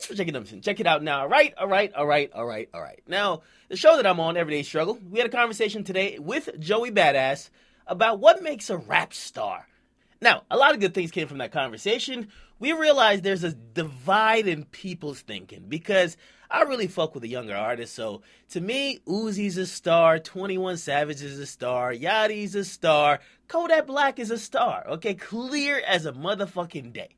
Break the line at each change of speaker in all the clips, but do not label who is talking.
Thanks for checking them. Check it out now. All right. Now, the show that I'm on, Everyday Struggle, we had a conversation today with Joey Badass about what makes a rap star. Now, a lot of good things came from that conversation. We realized there's a divide in people's thinking because I really fuck with the younger artists. So to me, Uzi's a star, 21 Savage is a star, Yachty's a star, Kodak Black is a star. Okay, clear as a motherfucking day.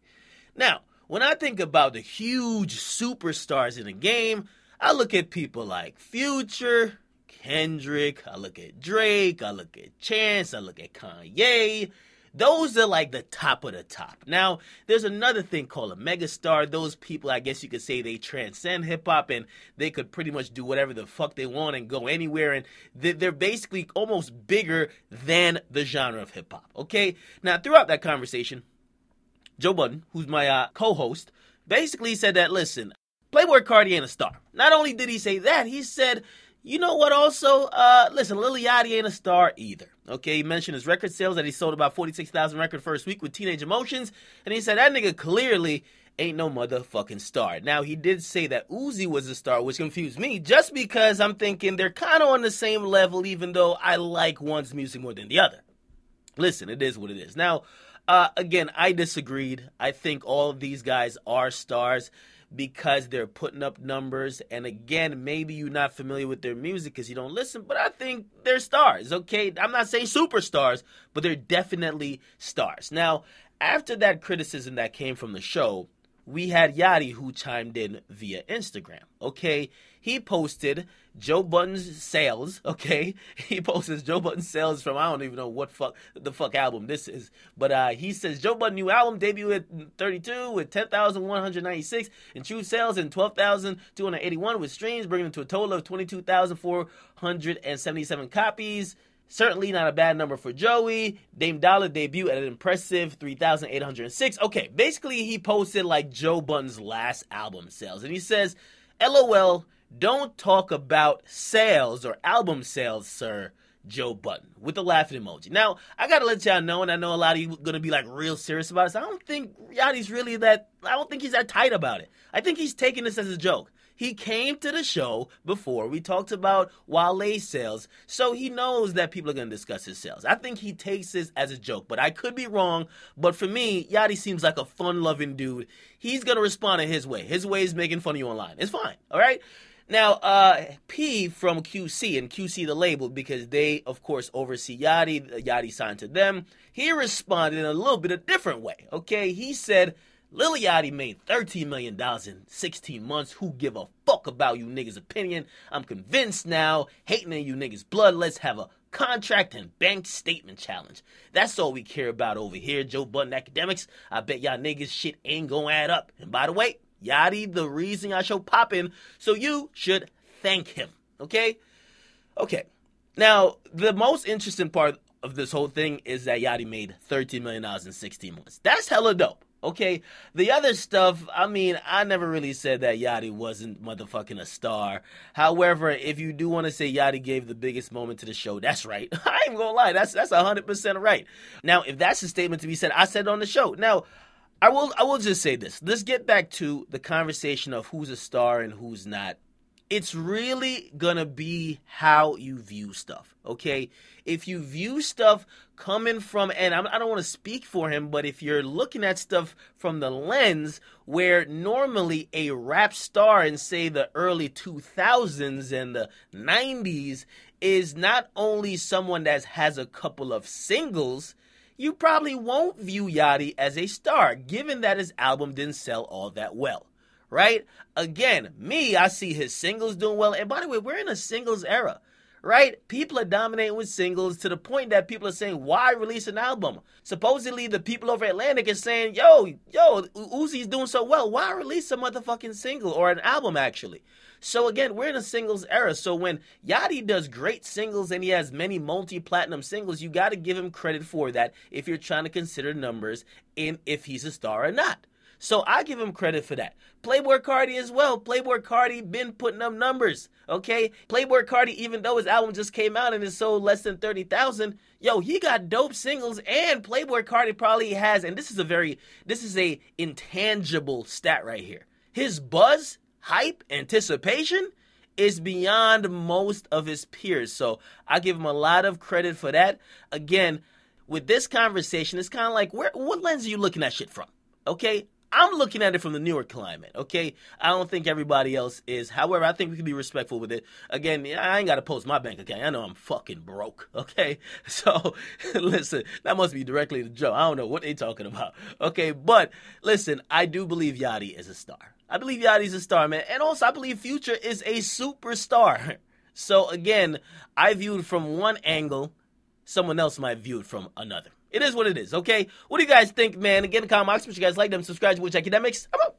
Now, when I think about the huge superstars in the game, I look at people like Future, Kendrick, I look at Drake, I look at Chance, I look at Kanye. Those are like the top of the top. Now, there's another thing called a megastar. Those people, I guess you could say they transcend hip-hop and they could pretty much do whatever the fuck they want and go anywhere. And they're basically almost bigger than the genre of hip-hop, okay? Now, throughout that conversation, Joe Budden, who's my co-host, basically said that, listen, Playboi Carti ain't a star. Not only did he say that, he said, you know what also? Listen, Lil Yachty ain't a star either. Okay, he mentioned his record sales that he sold about 46,000 records first week with Teenage Emotions, and he said that nigga clearly ain't no motherfucking star. Now, he did say that Uzi was a star, which confused me, just because I'm thinking they're kind of on the same level, even though I like one's music more than the other. Listen, it is what it is. Now, again, I disagreed. I think all of these guys are stars because they're putting up numbers. And again, maybe you're not familiar with their music because you don't listen, but I think they're stars, okay? I'm not saying superstars, but they're definitely stars. Now, after that criticism that came from the show, we had Yachty who chimed in via Instagram, okay? He posted Joe Budden's sales, okay? He posted Joe Budden's sales from, I don't even know what the fuck album this is. But he says, Joe Budden new album debut at 32 with 10,196 and true sales and 12,281 with streams, bringing it to a total of 22,477 copies. Certainly not a bad number for Joey. Dame Dollar debut at an impressive 3,806. Okay, basically he posted like Joe Budden's last album sales. And he says, LOL, don't talk about sales or album sales, sir, Joe Budden, with the laughing emoji. Now, I gotta let y'all know, and I know a lot of you are gonna be like real serious about this. I don't think Yachty's really I don't think he's that tight about it. I think he's taking this as a joke. He came to the show before. We talked about Wale's sales, so he knows that people are going to discuss his sales. I think he takes this as a joke, but I could be wrong. But for me, Yachty seems like a fun-loving dude. He's going to respond in his way. His way is making fun of you online. It's fine, all right? Now, P from QC, and QC the label, because they, of course, oversee Yachty. Yachty signed to them. He responded in a little bit a different way, okay? He said, Lil Yachty made $13 million in 16 months. Who give a fuck about you niggas' opinion? I'm convinced now. Hating in you niggas' blood. Let's have a contract and bank statement challenge. That's all we care about over here, Joe Budden Akademiks. I bet y'all niggas shit ain't gonna add up. And by the way, Yachty, the reason y'all show poppin', so you should thank him. Okay? Okay. Now, the most interesting part of this whole thing is that Yachty made $13 million in 16 months. That's hella dope. Okay, the other stuff, I mean, I never really said that Yachty wasn't motherfucking a star. However, if you do want to say Yachty gave the biggest moment to the show, that's right. I ain't gonna lie, that's 100% right. Now, if that's a statement to be said, I said it on the show. Now, I will just say this. Let's get back to the conversation of who's a star and who's not. It's really gonna be how you view stuff, okay? If you view stuff coming from, and I don't want to speak for him, but if you're looking at stuff from the lens where normally a rap star in, say, the early 2000s and the 90s is not only someone that has a couple of singles, you probably won't view Yachty as a star, given that his album didn't sell all that well. Right? Again, I see his singles doing well. And by the way, we're in a singles era, right? People are dominating with singles to the point that people are saying, why release an album? Supposedly, the people over Atlantic are saying, yo, Uzi's doing so well. Why release a motherfucking single or an album, actually? So again, we're in a singles era. So when Yachty does great singles and he has many multi-platinum singles, you got to give him credit for that if you're trying to consider numbers in if he's a star or not. So I give him credit for that. Playboi Carti as well. Playboi Carti been putting up numbers, okay? Playboi Carti, even though his album just came out and it sold less than 30,000, yo, he got dope singles, and Playboi Carti probably has, and this is a intangible stat right here. his buzz, hype, anticipation is beyond most of his peers. So I give him a lot of credit for that. Again, with this conversation, it's kind of like, what lens are you looking at shit from? Okay? I'm looking at it from the New York climate, okay? I don't think everybody else is. However, I think we can be respectful with it. Again, I ain't got to post my bank account. I know I'm fucking broke, okay? So, listen, that must be directly to Joe. I don't know what they talking about, okay? But, listen, I do believe Yachty is a star. I believe Yachty's a star, man. And also, I believe Future is a superstar. So, again, I viewed from one angle. Someone else might view it from another. It is what it is, okay? What do you guys think, man? Again, comment, what you guys like them, subscribe to Akademiks. I'm out.